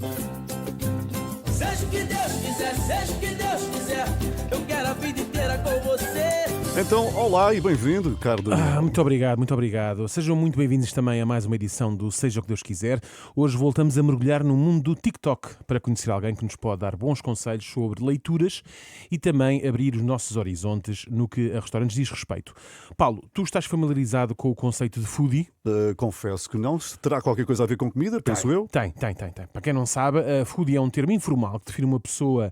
Seja o que Deus quiser, seja o que Deus quiser, eu quero a vida inteira com você. Então, olá e bem-vindo, caro Daniel. Muito obrigado, muito obrigado. Sejam muito bem-vindos também a mais uma edição do Seja o que Deus quiser. Hoje voltamos a mergulhar no mundo do TikTok para conhecer alguém que nos pode dar bons conselhos sobre leituras e também abrir os nossos horizontes no que a restaurantes diz respeito. Paulo, tu estás familiarizado com o conceito de foodie? Confesso que não. Terá qualquer coisa a ver com comida, penso eu. Tem. Para quem não sabe, a foodie é um termo informal que define uma pessoa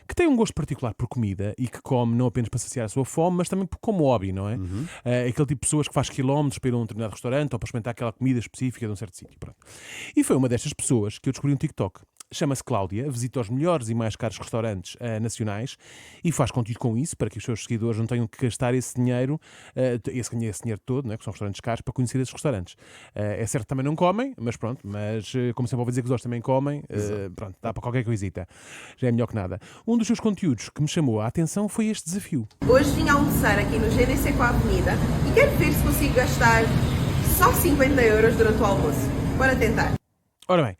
que tem um gosto particular por comida e que come não apenas para saciar a sua fome, mas também como hobby, não é? Aquele tipo de pessoas que faz quilómetros para ir a um determinado restaurante ou para experimentar aquela comida específica de um certo sítio. Pronto. E foi uma destas pessoas que eu descobri no TikTok. Chama-se Cláudia, visita os melhores e mais caros restaurantes nacionais e faz conteúdo com isso para que os seus seguidores não tenham que gastar esse dinheiro, esse dinheiro todo, né, que são restaurantes caros, para conhecer esses restaurantes. É certo que também não comem, mas pronto, como sempre ouvi dizer que os outros também comem, pronto, dá para qualquer coisita. Já é melhor que nada. Um dos seus conteúdos que me chamou a atenção foi este desafio. Hoje vim almoçar aqui no GNC com a Avenida e quero ver se consigo gastar só 50 euros durante o almoço. Bora tentar. Ora bem,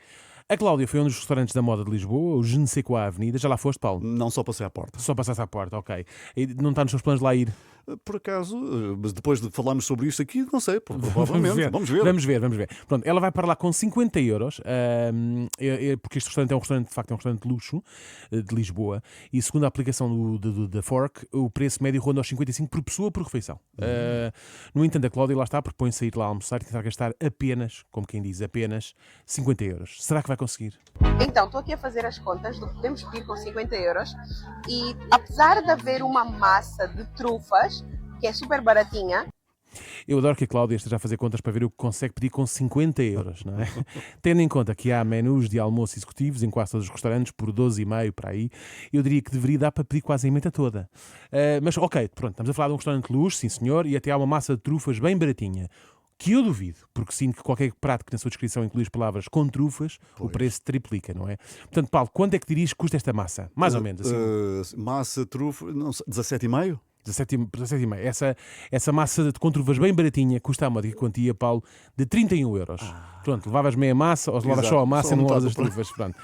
a Cláudia foi um dos restaurantes da moda de Lisboa, o Je ne sais quoi Avenida. Já lá foste, Paulo? Não só passei à porta. Só passaste à porta, ok. E não está nos seus planos lá ir? Por acaso, mas depois de falarmos sobre isto aqui, não sei, provavelmente. Vamos ver. Pronto, ela vai para lá com 50 euros, porque este restaurante é um restaurante, de facto, é um restaurante de luxo de Lisboa, e segundo a aplicação da Fork, o preço médio ronda aos 55 por pessoa por refeição. No entanto, a Cláudia lá está, propõe-se a ir lá almoçar e tentar gastar apenas, como quem diz, apenas 50 euros. Será que vai conseguir? Então, estou aqui a fazer as contas do que podemos pedir com 50 euros e apesar de haver uma massa de trufas, que é super baratinha. Eu adoro que a Cláudia esteja a fazer contas para ver o que consegue pedir com 50 euros, não é? Tendo em conta que há menus de almoço executivos em quase todos os restaurantes por 12,5 para aí, eu diria que deveria dar para pedir quase a emenda toda. Mas ok, pronto, estamos a falar de um restaurante de luxo, sim senhor, e até há uma massa de trufas bem baratinha. Que eu duvido, porque sinto que qualquer prato que na sua descrição inclui as palavras com trufas, o preço triplica, não é? Portanto, Paulo, quanto é que dirias que custa esta massa? Mais ou menos assim. Massa, trufa, não sei, 17,5? 17,5. Essa massa de contruvas bem baratinha custa a módica quantia, Paulo, de 31 euros. Pronto, levavas meia massa ou levavas só a massa e não levavas as trufas. Pronto.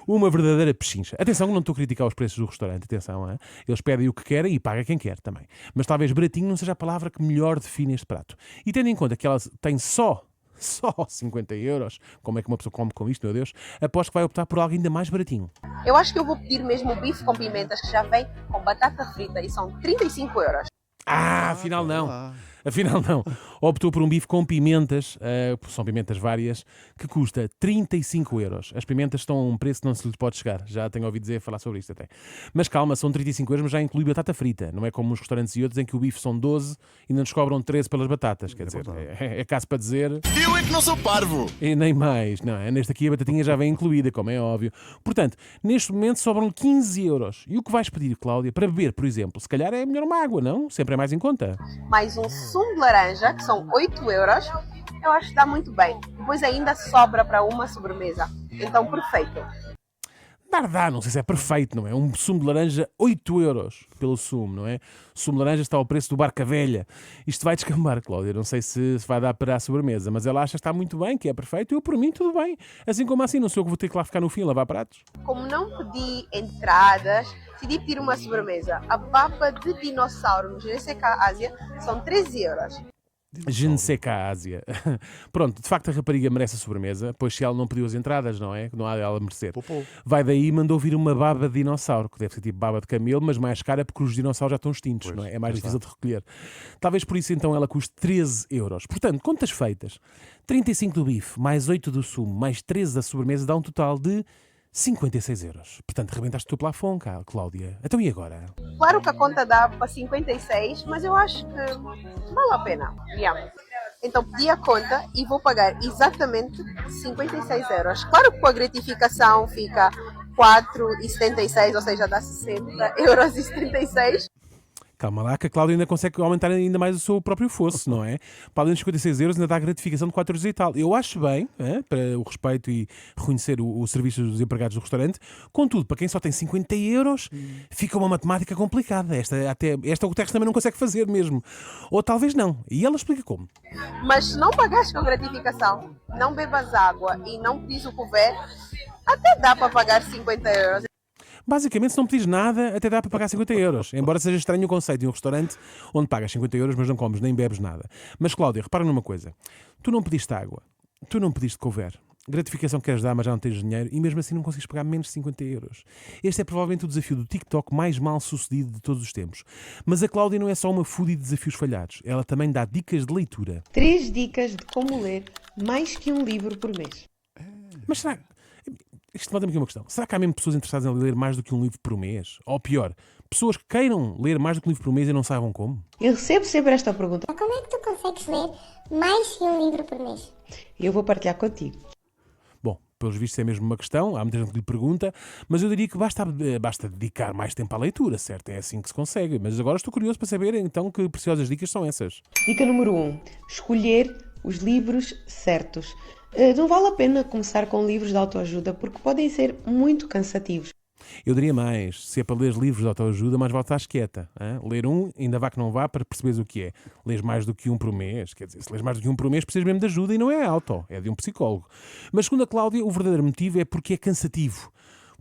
Uma verdadeira pechincha. Atenção, não estou a criticar os preços do restaurante, atenção, hein? Eles pedem o que querem e paga quem quer também. Mas talvez baratinho não seja a palavra que melhor define este prato. E tendo em conta que ela tem só 50 euros, como é que uma pessoa come com isto, meu Deus, aposto que vai optar por algo ainda mais baratinho. Eu acho que eu vou pedir mesmo o bife com pimentas, que já vem com batata frita e são 35 euros. Afinal não. Optou por um bife com pimentas, são pimentas várias, que custa 35 euros. As pimentas estão a um preço que não se lhe pode chegar. Já tenho ouvido falar sobre isto até. Mas calma, são 35 euros, mas já inclui batata frita. Não é como nos restaurantes e outros em que o bife são 12 e não nos cobram 13 pelas batatas. Quer dizer, é caso para dizer... Eu é que não sou parvo! E nem mais, não é? Neste aqui a batatinha já vem incluída, como é óbvio. Portanto, neste momento sobram 15 euros. E o que vais pedir, Cláudia, para beber, por exemplo? Se calhar é melhor uma água, não? Sempre é mais em conta. Mais um sumo de laranja, que são 8 euros. Eu acho que dá muito bem. Depois ainda sobra para uma sobremesa. Então, perfeito. Dá, não sei se é perfeito, não é? Um sumo de laranja, 8 euros pelo sumo, não é? O sumo de laranja está ao preço do Barca Velha. Isto vai descambar, Cláudia. Não sei se vai dar para a sobremesa, mas ela acha que está muito bem, que é perfeito. Eu, por mim, tudo bem. Assim como assim, não sou eu que vou ter que lá ficar no fim a lavar pratos. Como não pedi entradas, decidi pedir uma sobremesa. A baba de dinossauro no GNC Ásia são 13 euros. Je ne sais quoi, Ásia. Pronto, de facto a rapariga merece a sobremesa, pois se ela não pediu as entradas, não é? Não há dela a merecer. Vai daí e mandou vir uma baba de dinossauro, que deve ser tipo baba de camelo, mas mais cara porque os dinossauros já estão extintos, não é? É mais difícil de recolher. Talvez por isso então ela custe 13 euros. Portanto, contas feitas. 35 do bife, mais 8 do sumo, mais 13 da sobremesa, dá um total de 56 euros. Portanto, rebentaste o teu plafond, Cláudia. Então e agora? Claro que a conta dá para 56, mas eu acho que vale a pena. Yeah. Então pedi a conta e vou pagar exatamente 56 euros. Claro que com a gratificação fica 4,76, ou seja, dá 60 euros e 76. Calma lá que a Cláudia ainda consegue aumentar ainda mais o seu próprio fosso, não é? Para além dos 56 euros ainda dá a gratificação de 4 euros e tal. Eu acho bem, para o respeito e reconhecer o serviço dos empregados do restaurante. Contudo, para quem só tem 50 euros, fica uma matemática complicada. Esta o Guterres também não consegue fazer mesmo. Ou talvez não. E ela explica como. Mas se não pagares com gratificação, não bebas água e não pedis o couvert, Até dá para pagar 50 euros. Basicamente, se não pedires nada, até dá para pagar 50 euros. Embora seja estranho o conceito de um restaurante onde pagas 50 euros, mas não comes nem bebes nada. Mas, Cláudia, repara numa coisa. Tu não pediste água. Tu não pediste couvert. Gratificação que queres dar, mas já não tens dinheiro e mesmo assim não consegues pagar menos de 50 euros. Este é provavelmente o desafio do TikTok mais mal sucedido de todos os tempos. Mas a Cláudia não é só uma foodie de desafios falhados. Ela também dá dicas de leitura. 3 dicas de como ler mais que um livro por mês. Mas será... Isto levanta-me aqui uma questão. Será que há mesmo pessoas interessadas em ler mais do que um livro por mês? Ou pior, pessoas que queiram ler mais do que um livro por mês e não saibam como? Eu recebo sempre esta pergunta. Como é que tu consegues ler mais que um livro por mês? E eu vou partilhar contigo. Bom, pelos vistos é mesmo uma questão, há muita gente que lhe pergunta, mas eu diria que basta dedicar mais tempo à leitura, certo? É assim que se consegue. Mas agora estou curioso para saber então que preciosas dicas são essas. Dica número 1. Escolher os livros certos. Não vale a pena começar com livros de autoajuda porque podem ser muito cansativos. Eu diria mais, se é para ler livros de autoajuda, mais vale estar quieta. Hein? Ler um, ainda vá que não vá, para perceberes o que é. Lês mais do que um por mês, quer dizer, se lês mais do que um por mês, precisas mesmo de ajuda e não é é de um psicólogo. Mas segundo a Cláudia, o verdadeiro motivo é porque é cansativo.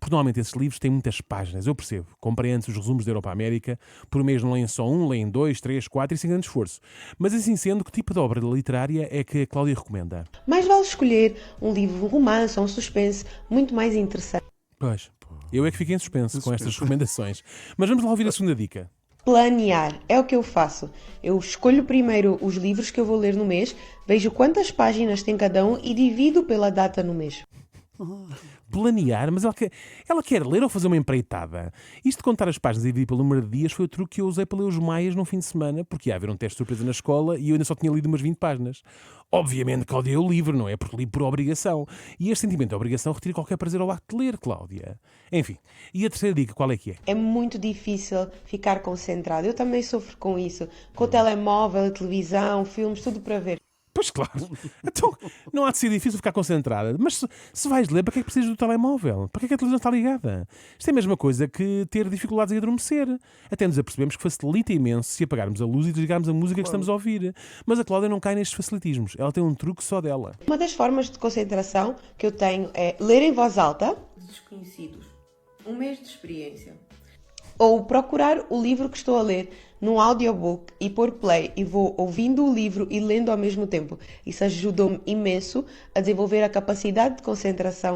Porque normalmente esses livros têm muitas páginas, eu percebo. Comprei antes os resumos da Europa América, por mês não leem só um, leem 2, 3, 4 e sem grande esforço. Mas assim sendo, que tipo de obra literária é que a Cláudia recomenda? Mais vale escolher um livro, um romance ou um suspense muito mais interessante. Pois, eu é que fiquei em suspenso com estas recomendações. Mas vamos lá ouvir a segunda dica. Planear é o que eu faço. Eu escolho primeiro os livros que eu vou ler no mês, vejo quantas páginas tem cada um e divido pela data no mês. Planear, mas ela quer ler ou fazer uma empreitada? Isto de contar as páginas e dividir pelo número de dias foi o truque que eu usei para ler os Maias num fim de semana, porque ia haver um teste de surpresa na escola e eu ainda só tinha lido umas 20 páginas. Obviamente, Cláudia, eu livro, não é? Porque li por obrigação. E este sentimento de obrigação retira qualquer prazer ao acto de ler, Cláudia. Enfim, e a terceira dica, qual é que é? É muito difícil ficar concentrado. Eu também sofro com isso. Com o telemóvel, televisão, filmes, tudo para ver. Pois claro. Então, não há de ser difícil ficar concentrada. Mas se vais ler, para que é que precisas do telemóvel? Para que é que a televisão está ligada? Isto é a mesma coisa que ter dificuldades em adormecer. Até nos apercebemos que facilita imenso se apagarmos a luz e desligarmos a música que estamos a ouvir. Mas a Cláudia não cai nestes facilitismos. Ela tem um truque só dela. Uma das formas de concentração que eu tenho é ler em voz alta. Desconhecidos. Um mês de experiência. Ou procurar o livro que estou a ler num audiobook e pôr play e vou ouvindo o livro e lendo ao mesmo tempo. Isso ajudou-me imenso a desenvolver a capacidade de concentração.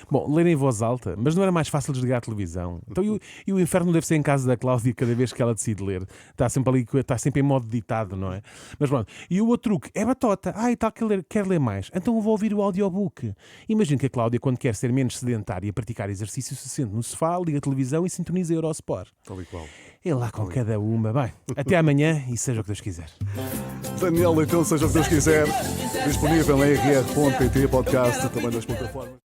Bom, ler em voz alta, mas não era mais fácil desligar a televisão? Então, e o inferno deve ser em casa da Cláudia cada vez que ela decide ler. Está sempre ali, está sempre em modo ditado, não é? Mas pronto. E o outro truque é batota. E tal, quer ler mais. Então eu vou ouvir o audiobook. Imagino que a Cláudia, quando quer ser menos sedentária e praticar exercício, se sente no sofá, liga a televisão e sintoniza a Eurosport. Tal e qual. É lá com cada uma. Bem, até amanhã e seja o que Deus quiser. Daniel Leitão, seja o que Deus quiser. Disponível em rr.pt, podcast, também nas plataformas.